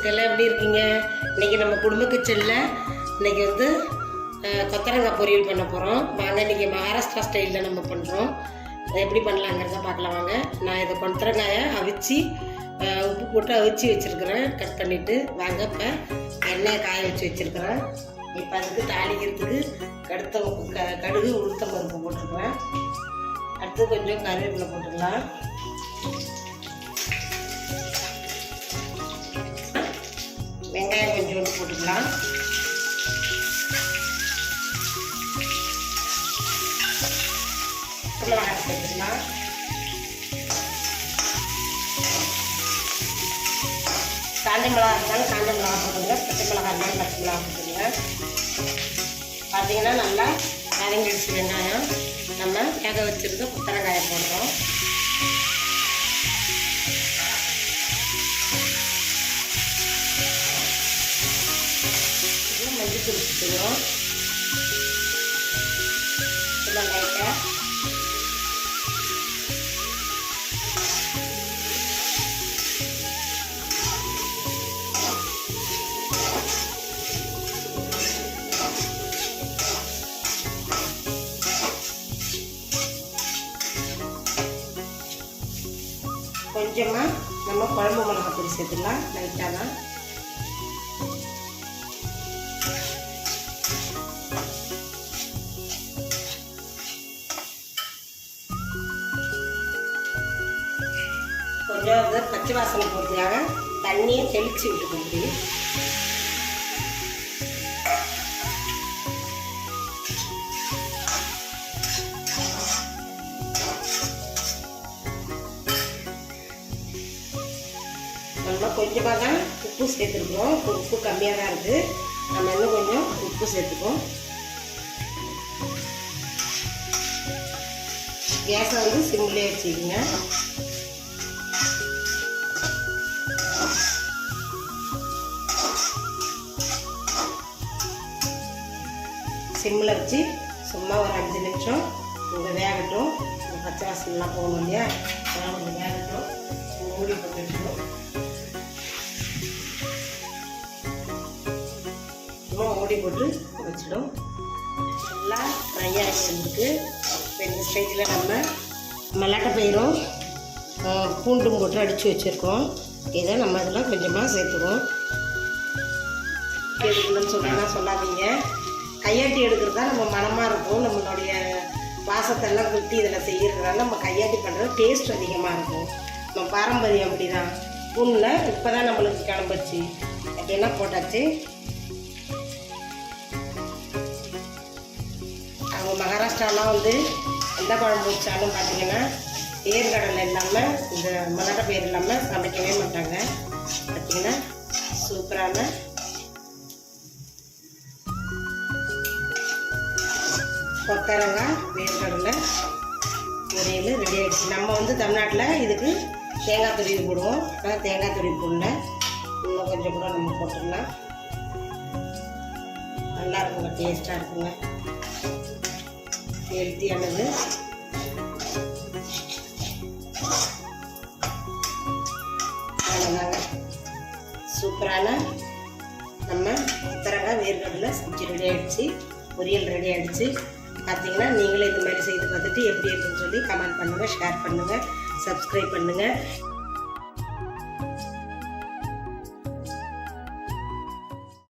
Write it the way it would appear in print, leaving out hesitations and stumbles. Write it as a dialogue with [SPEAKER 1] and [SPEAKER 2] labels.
[SPEAKER 1] எல்லாம் எப்படி இருக்கீங்க? இன்றைக்கி நம்ம குடும்ப கிச்சனில் இன்றைக்கி வந்து கொத்தரங்காய் பொரியல் பண்ண போகிறோம். வாங்க, இன்றைக்கி மகாராஷ்டிரா ஸ்டைலில் நம்ம பண்ணுறோம். அதை எப்படி பண்ணலாங்கிறத பார்க்கலாம் வாங்க. நான் இதை கொத்தரங்காயை அவிச்சு உப்பு போட்டு அவிச்சு வச்சுருக்கிறேன், கட் பண்ணிவிட்டு. வாங்க, இப்போ எண்ணெயை காய வச்சு வச்சுருக்கிறேன். இப்போ அதுக்கு தாளிக்கிறதுக்கு கடுகு உளுத்தம் பருப்பு போட்டுருக்குறேன். அடுத்து கொஞ்சம் கருவேப்பிலை போட்டுக்கலாம். வெங்காயம் கொஞ்சோண்டு போட்டுக்கலாம். மிளகாய் போட்டுக்கலாம். காஞ்ச மிளகா இருந்தாலும் காஞ்ச மிளகா போட்டுங்க, பச்சை மிளகா இருந்தாலும் பச்சை மிளகா போட்டுங்க. பார்த்தீங்கன்னா நல்லா வதங்கிடுச்சு வெங்காயம். நம்ம வேக வச்சுருக்க கொத்தரங்காயை போடுறோம். மஞ்சள் தூள் போட்டுக்கிறோம். லைட்டாக கொஞ்சமாக நம்ம குழம்பு மிளகாய் பொடி சேர்த்துக்கலாம். லைட்டாக தான் கொஞ்சம் பச்சை வாசனை போகிறதுக்காக தண்ணியை தெளித்து விட்டு கொடுத்து நம்ம கொஞ்சமாக தான் உப்பு சேர்த்துருக்கோம். உப்பு கம்மியாக தான் இருக்குது. நம்ம இன்னும் கொஞ்சம் உப்பு சேர்த்துப்போம். கேஸை வந்து சிம்லேயே வச்சுக்கோங்க. சிம்மில் வச்சு சும்மா ஒரு 5 நிமிஷம் கொஞ்சம் வேகட்டும். பச்சை வாசனைலாம் போகணும் இல்லையா, அதெல்லாம் கொஞ்சம் வேகட்டும். மூடி போட்டு வச்சுக்கணும். சும்மா மூடி போட்டு வச்சிடும். நல்லா ஃப்ரையாக இருக்குது. இப்போ இந்த ஸ்டேஜில் நம்ம மல்லாட்டை பயிரும் பூண்டும் போட்டு அடித்து வச்சுருக்கோம். இதை நம்ம இதெல்லாம் கொஞ்சமாக சேர்த்துக்குவோம். எதுக்குன்னு சொன்னா சொல்லாதீங்க. கையாட்டி எடுக்கிறது தான் நம்ம மனமாக இருக்கும். நம்மளுடைய வாசத்தெல்லாம் குத்தி இதில் செய்கிறதுனால நம்ம கையாட்டி பண்ணுறது டேஸ்ட் அதிகமாக இருக்கும். நம்ம பாரம்பரியம் அப்படி தான். பூனில் இப்போ தான் நம்மளுக்கு கிளம்புச்சு அப்படின்னா போட்டாச்சு. அவங்க மகாராஷ்டிராலாம் வந்து எந்த குழம்பு வச்சாலும் பார்த்தீங்கன்னா வேர்க்கடலை இல்லாமல், இந்த மல்லாட்டை பயிர் இல்லாமல் சமைக்கவே மாட்டாங்க. பார்த்தீங்கன்னா சூப்பரான கொத்தரங்காய் வேர்க்கடலை பொரியல் ரெடி ஆகிடுச்சு. நம்ம வந்து தமிழ்நாட்டில் இதுக்கு தேங்காய் துருவி போடுவோம். ஆனால் தேங்காய் துருவி போடல, இன்னும் கொஞ்சம் கூட நம்ம போட்டுடலாம். நல்லா இருக்குங்க, டேஸ்ட்டாக இருக்குங்க, ஹெல்த்தியானது. அவ்வளோதாங்க, சூப்பரான நம்ம கொத்தரங்காய் வேர்க்கடலை செஞ்சு ரெடி ஆகிடுச்சு. பொரியல் ரெடி ஆகிடுச்சு. பார்த்தீங்கன்னா நீங்களே இந்த மாதிரி செய்து பார்த்துட்டு எப்படி இருக்குன்னு சொல்லி கமெண்ட் பண்ணுங்கள், ஷேர் பண்ணுங்கள், சப்ஸ்கிரைப் பண்ணுங்கள்.